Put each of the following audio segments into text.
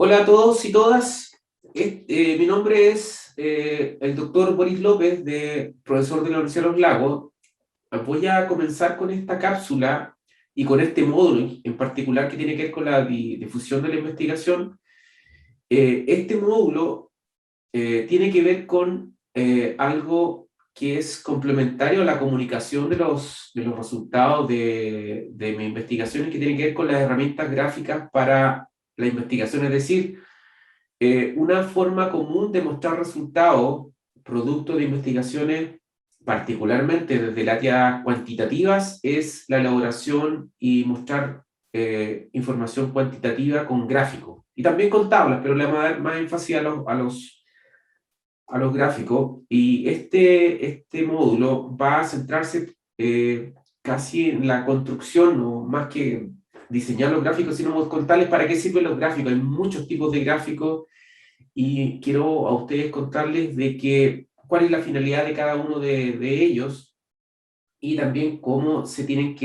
Hola a todos y todas. Mi nombre es el doctor Boris López, profesor de la Universidad de los Lagos. Voy a comenzar con esta cápsula y con este módulo en particular que tiene que ver con la difusión de la investigación. Este módulo tiene que ver con algo que es complementario a la comunicación de los resultados de mi investigación y que tiene que ver con las herramientas gráficas para la investigación. Es decir, una forma común de mostrar resultados, producto de investigaciones, particularmente desde el área cuantitativas, es la elaboración y mostrar información cuantitativa con gráficos. Y también con tablas, pero le vamos a dar más énfasis a los gráficos. Y este módulo va a centrarse casi en la construcción, no más que diseñar los gráficos, sino contarles para qué sirven los gráficos. Hay muchos tipos de gráficos y quiero a ustedes contarles cuál es la finalidad de cada uno de ellos y también cómo se tienen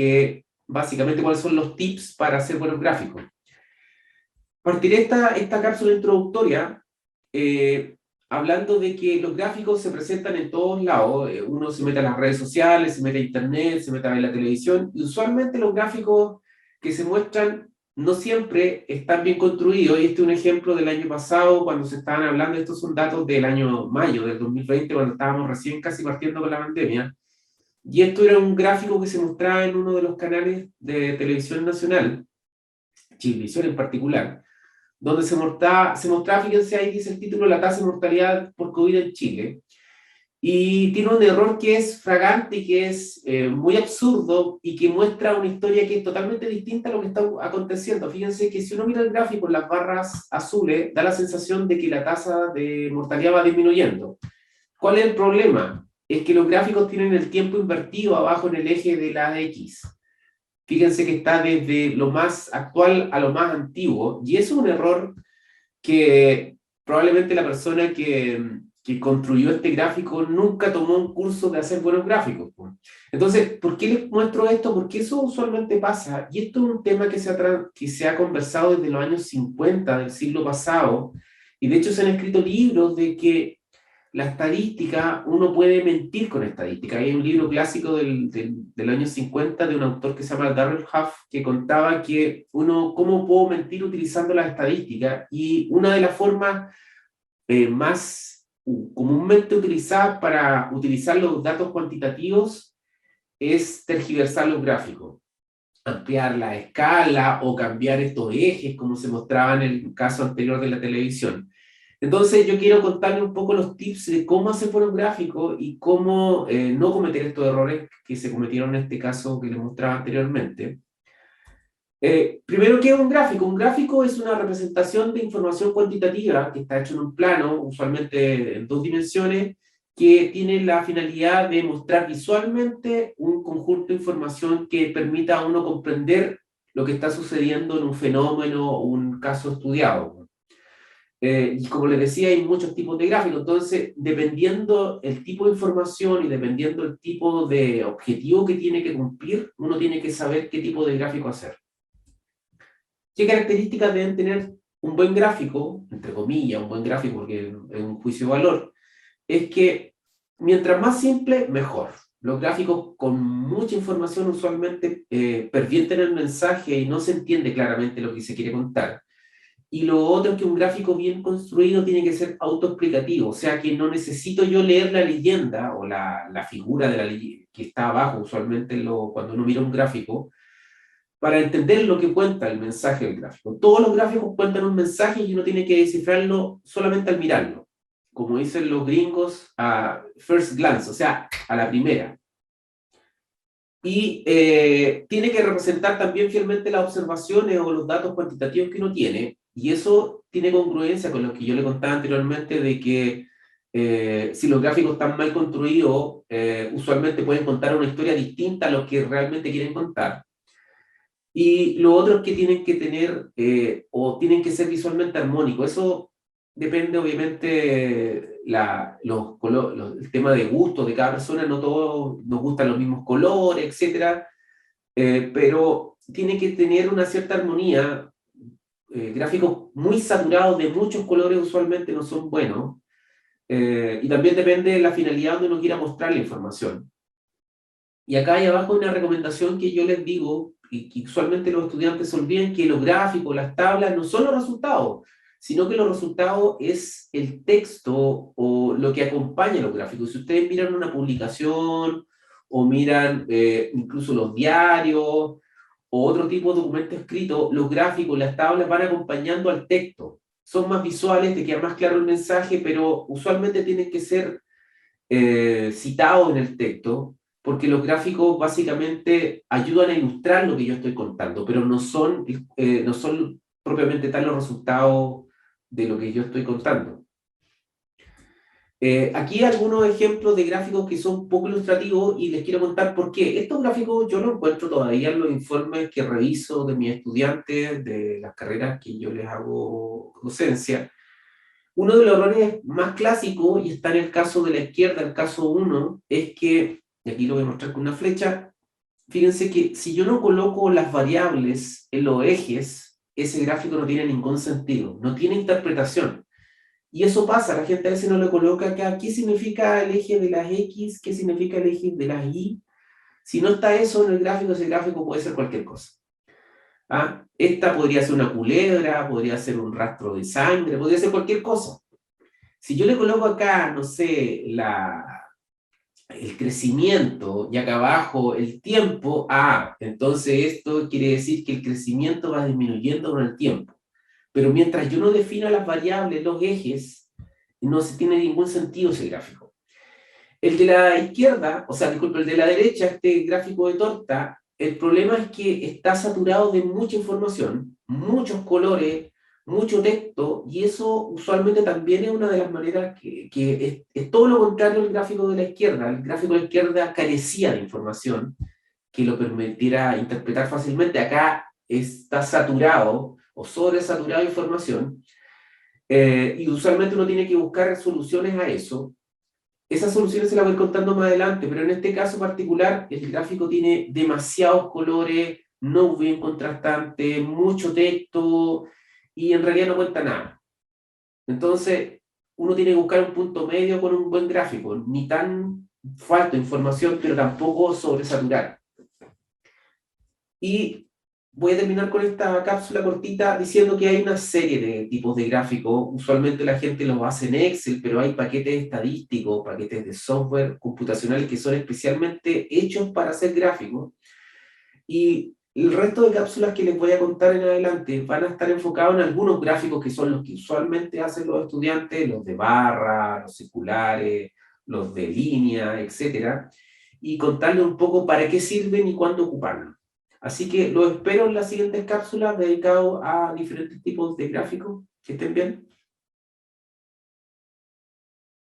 básicamente cuáles son los tips para hacer buenos gráficos. Partiré esta cápsula introductoria hablando de que los gráficos se presentan en todos lados. Uno se mete a las redes sociales, se mete a internet, se mete a ver la televisión, y usualmente los gráficos que se muestran no siempre están bien construidos, y este es un ejemplo del año pasado, cuando se estaban hablando. Estos son datos del año mayo del 2020, cuando estábamos recién casi partiendo con la pandemia, y esto era un gráfico que se mostraba en uno de los canales de televisión nacional, Chilevisión en particular, donde se mostraba, fíjense, ahí dice el título, la tasa de mortalidad por COVID en Chile, y tiene un error que es fragante y que es muy absurdo y que muestra una historia que es totalmente distinta a lo que está aconteciendo. Fíjense que si uno mira el gráfico en las barras azules, da la sensación de que la tasa de mortalidad va disminuyendo. ¿Cuál es el problema? Es que los gráficos tienen el tiempo invertido abajo en el eje de la X. Fíjense que está desde lo más actual a lo más antiguo, y eso es un error que probablemente la persona que construyó este gráfico nunca tomó un curso de hacer buenos gráficos. Entonces, ¿por qué les muestro esto? Porque eso usualmente pasa, y esto es un tema que se ha conversado desde los años 50 del siglo pasado, y de hecho se han escrito libros de que la estadística, uno puede mentir con estadística. Hay un libro clásico del año 50 de un autor que se llama Darrell Huff, que contaba que cómo puedo mentir utilizando las estadísticas, y una de las formas más comúnmente utilizadas para utilizar los datos cuantitativos es tergiversar los gráficos, ampliar la escala o cambiar estos ejes, como se mostraba en el caso anterior de la televisión. Entonces yo quiero contarles un poco los tips de cómo hacer buenos gráficos y cómo no cometer estos errores que se cometieron en este caso que les mostraba anteriormente. Primero, ¿qué es un gráfico? Un gráfico es una representación de información cuantitativa que está hecho en un plano, usualmente en dos dimensiones, que tiene la finalidad de mostrar visualmente un conjunto de información que permita a uno comprender lo que está sucediendo en un fenómeno o un caso estudiado. Y como les decía, hay muchos tipos de gráficos. Entonces, dependiendo el tipo de información y dependiendo el tipo de objetivo que tiene que cumplir, uno tiene que saber qué tipo de gráfico hacer. ¿Qué características deben tener un buen gráfico? Entre comillas, un buen gráfico, porque es un juicio de valor. Es que mientras más simple, mejor. Los gráficos con mucha información usualmente pervierten el mensaje y no se entiende claramente lo que se quiere contar. Y lo otro es que un gráfico bien construido tiene que ser autoexplicativo, o sea que no necesito yo leer la leyenda o la figura de la leyenda que está abajo, usualmente cuando uno mira un gráfico, para entender lo que cuenta el mensaje del gráfico. Todos los gráficos cuentan un mensaje y uno tiene que descifrarlo solamente al mirarlo, como dicen los gringos, a first glance, o sea, a la primera. Y tiene que representar también fielmente las observaciones o los datos cuantitativos que uno tiene, y eso tiene congruencia con lo que yo le contaba anteriormente de que si los gráficos están mal construidos, usualmente pueden contar una historia distinta a lo que realmente quieren contar. Y lo otro es que tienen que tener o tienen que ser visualmente armónicos. Eso depende obviamente el tema de gusto de cada persona. No todos nos gustan los mismos colores, etcétera, pero tiene que tener una cierta armonía gráficos muy saturados de muchos colores usualmente no son buenos, y también depende de la finalidad donde uno quiera mostrar la información. Y acá hay abajo una recomendación que yo les digo, y que usualmente los estudiantes se olvidan, que los gráficos, las tablas, no son los resultados, sino que los resultados es el texto o lo que acompaña a los gráficos. Si ustedes miran una publicación o miran incluso los diarios o otro tipo de documento escrito, los gráficos, las tablas van acompañando al texto. Son más visuales, te queda más claro el mensaje, pero usualmente tienen que ser citados en el texto, porque los gráficos básicamente ayudan a ilustrar lo que yo estoy contando, pero no son propiamente tal los resultados de lo que yo estoy contando. Aquí hay algunos ejemplos de gráficos que son poco ilustrativos y les quiero contar por qué. Estos gráficos yo los encuentro todavía en los informes que reviso de mis estudiantes, de las carreras que yo les hago docencia. Uno de los errores más clásicos, y está en el caso de la izquierda, el caso 1, es que, y aquí lo voy a mostrar con una flecha, fíjense que si yo no coloco las variables en los ejes, ese gráfico no tiene ningún sentido, no tiene interpretación. Y eso pasa, la gente a veces no le coloca acá, ¿qué significa el eje de las X? ¿Qué significa el eje de las Y? Si no está eso en el gráfico, ese gráfico puede ser cualquier cosa. ¿Ah? Esta podría ser una culebra, podría ser un rastro de sangre, podría ser cualquier cosa. Si yo le coloco acá, no sé, el crecimiento y acá abajo el tiempo, entonces esto quiere decir que el crecimiento va disminuyendo con el tiempo. Pero mientras yo no defina las variables, los ejes, no se tiene ningún sentido ese gráfico. El de la izquierda, o sea, disculpe, el de la derecha, este gráfico de torta, el problema es que está saturado de mucha información, muchos colores, mucho texto, y eso usualmente también es una de las maneras que es todo lo contrario al gráfico de la izquierda. El gráfico de la izquierda carecía de información que lo permitiera interpretar fácilmente. Acá está saturado o sobresaturado de información, y usualmente uno tiene que buscar soluciones a eso. Esas soluciones se las voy contando más adelante, pero en este caso particular, el gráfico tiene demasiados colores, no bien contrastantes, mucho texto, y en realidad no cuenta nada. Entonces, uno tiene que buscar un punto medio con un buen gráfico, ni tan falta de información, pero tampoco sobresaturar. Y voy a terminar con esta cápsula cortita diciendo que hay una serie de tipos de gráficos. Usualmente la gente los hace en Excel, pero hay paquetes estadísticos, paquetes de software computacional que son especialmente hechos para hacer gráficos. Y el resto de cápsulas que les voy a contar en adelante van a estar enfocados en algunos gráficos que son los que usualmente hacen los estudiantes, los de barra, los circulares, los de línea, etc. Y contarles un poco para qué sirven y cuándo ocuparlos. Así que los espero en las siguientes cápsulas dedicadas a diferentes tipos de gráficos. Que estén bien.